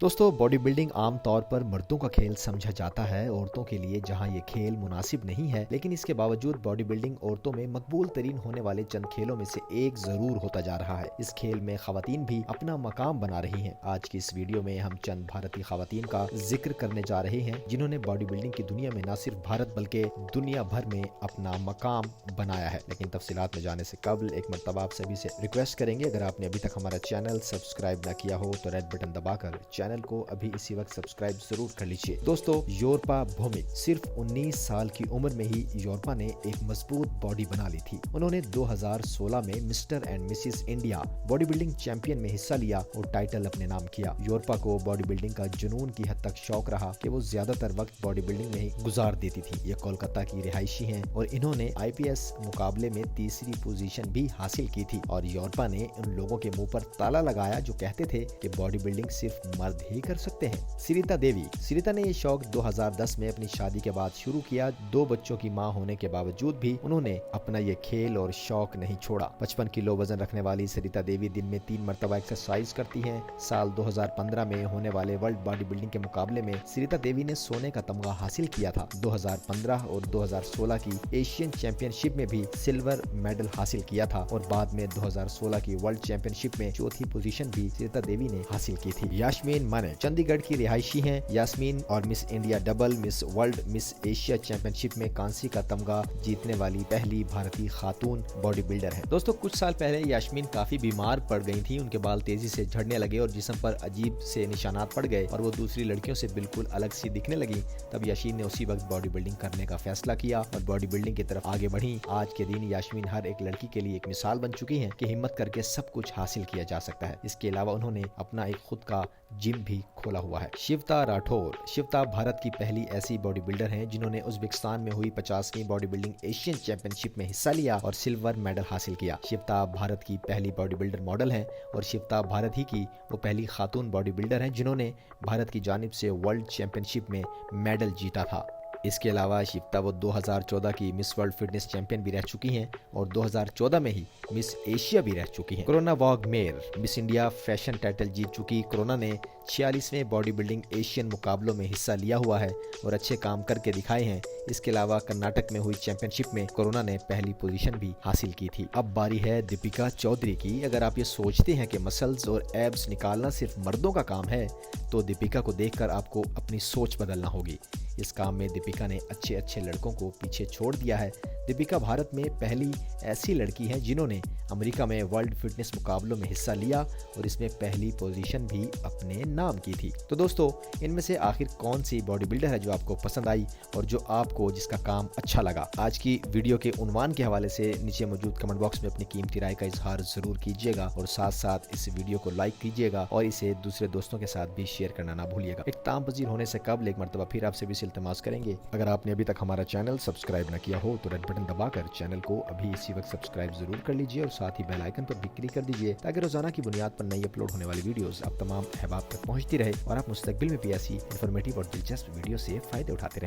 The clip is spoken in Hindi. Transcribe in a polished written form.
दोस्तों, बॉडी बिल्डिंग आम तौर पर मर्दों का खेल समझा जाता है। औरतों के लिए जहां ये खेल मुनासिब नहीं है, लेकिन इसके बावजूद बॉडी बिल्डिंग औरतों में मकबूल तरीन होने वाले चंद खेलों में से एक जरूर होता जा रहा है। इस खेल में खवातीन भी अपना मकाम बना रही हैं। आज की इस वीडियो में हम चंद भारतीय खवातीन का जिक्र करने जा रहे हैं जिन्होंने बॉडी बिल्डिंग की दुनिया में न सिर्फ भारत बल्कि दुनिया भर में अपना मकाम बनाया है। लेकिन तफसीलात में जाने से कबल एक मरतबा आप सभी से रिक्वेस्ट करेंगे, अगर आपने अभी तक हमारा चैनल सब्सक्राइब न किया हो तो रेड बटन दबाकर चैनल को अभी इसी वक्त सब्सक्राइब जरूर कर लीजिए। दोस्तों, योरपा भौमिक सिर्फ 19 साल की उम्र में ही योरपा ने एक मजबूत बॉडी बना ली थी। उन्होंने 2016 में mister and Mrs India body building champion में हिस्सा लिया और टाइटल अपने नाम किया। योरपा को बॉडी बिल्डिंग का जुनून की हद तक शौक रहा कि वो ज्यादातर वक्त बॉडी बिल्डिंग में ही गुजार देती थी। ये कोलकाता की रिहायशी हैं और इन्होंने IPS मुकाबले में तीसरी पोजीशन भी हासिल की थी। और योरपा ने उन लोगों के मुंह पर ताला लगाया जो कहते थे कि बॉडी बिल्डिंग सिर्फ मर्द ही कर सकते हैं। सरिता देवी। सरिता ने ये शौक 2010 में अपनी शादी के बाद शुरू किया। 2 बच्चों की मां होने के बावजूद भी उन्होंने अपना ये खेल और शौक नहीं छोड़ा। 55 किलो वजन रखने वाली सरिता देवी दिन में 3 मरतबा एक्सरसाइज करती हैं। साल 2015 में होने वाले वर्ल्ड बॉडी बिल्डिंग के मुकाबले में सरिता देवी ने सोने का तमगा हासिल किया था। 2015 और 2016 की एशियन चैंपियनशिप में भी सिल्वर मेडल हासिल किया था और बाद में 2016 की वर्ल्ड चैंपियनशिप में चौथी पोजीशन भी सरिता देवी ने हासिल की थी। यास्मीन माने चंडीगढ़ की रिहायशी हैं। यास्मीन और miss India double, miss world, miss Asia championship में कांसी का तमगा जीतने वाली पहली भारतीय खातून बॉडी बिल्डर है। दोस्तों, कुछ साल पहले यास्मीन काफी बीमार पड़ गई थी। उनके बाल तेजी से झड़ने लगे और जिस्म पर अजीब से निशानात पड़ गए और वो दूसरी लड़कियों से बिल्कुल अलग सी दिखने लगी। तब यास्मीन ने उसी वक्त बॉडी बिल्डिंग करने का फैसला किया और बॉडी बिल्डिंग की तरफ आगे बढ़ी। आज के दिन यास्मीन हर एक लड़की के लिए एक मिसाल बन चुकी है कि हिम्मत करके सब कुछ हासिल किया जा सकता है। इसके अलावा उन्होंने अपना एक खुद का जिम भी खोला हुआ है। शिवता राठौर। शिवता भारत की पहली ऐसी बॉडी बिल्डर हैं जिन्होंने उज्बेकिस्तान में हुई 50वीं बॉडी बिल्डिंग एशियन चैंपियनशिप में हिस्सा लिया और सिल्वर मेडल हासिल किया। शिवता भारत की पहली बॉडी बिल्डर मॉडल हैं और शिवता भारत ही की वो पहली खातून बॉडी बिल्डर हैं जिन्होंने भारत की जानिब से वर्ल्ड चैंपियनशिप में मेडल जीता था। इसके अलावा शिवता वो 2014 की मिस वर्ल्ड फिटनेस चैंपियन भी रह चुकी हैं और 2014 में ही मिस एशिया भी रह चुकी हैं। Corona Waghmare Miss India fashion title जीत चुकी कोरोना ने 46वें बॉडी बिल्डिंग एशियन मुकाबलों में हिस्सा लिया हुआ है और अच्छे काम करके दिखाए हैं। इसके अलावा कर्नाटक में हुई चैंपियनशिप में कोरोना ने पहली पोजीशन भी हासिल की थी। अब बारी है दीपिका चौधरी की। अगर आप ये सोचते हैं कि मसल्स और एब्स निकालना सिर्फ मर्दों का काम है तो दीपिका को देखकर आपको अपनी सोच बदलना होगी। इस काम में दीपिका ने अच्छे अच्छे लड़कों को पीछे छोड़ दिया है। दीपिका भारत में पहली ऐसी लड़की है जिन्होंने अमेरिका में वर्ल्ड फिटनेस मुकाबलों में हिस्सा लिया और इसमें पहली पोजीशन भी अपने नाम की थी। तो दोस्तों, इनमें से आखिर कौन सी बॉडी बिल्डर है जो आपको पसंद आई और जो आपको जिसका काम अच्छा लगा? आज की वीडियो के उन्वान के हवाले से नीचे मौजूद कमेंट बॉक्स में अपनी कीमती राय का इजहार जरूर कीजिएगा और साथ साथ इस वीडियो को लाइक कीजिएगा और इसे दूसरे दोस्तों के साथ भी शेयर करना ना भूलिएगा। इख्तिताम पजीर होने से कबल एक मरतबा फिर आपसे भी इल्तिमास करेंगे, अगर आपने अभी तक हमारा चैनल सब्सक्राइब न किया हो तो रेड बटन दबाकर चैनल को अभी इसी वक्त सब्सक्राइब जरूर कर लीजिए और साथ ही बेल आइकन पर भी क्लिक कर दीजिए ताकि रोजाना की बुनियाद पर नई अपलोड होने वाली वीडियोस आप तमाम अहबाब तक पहुंचती रहे और आप मुस्तकबिल में भी ऐसी इन्फॉर्मेटिव और दिलचस्प वीडियो से फायदे उठाते रहें।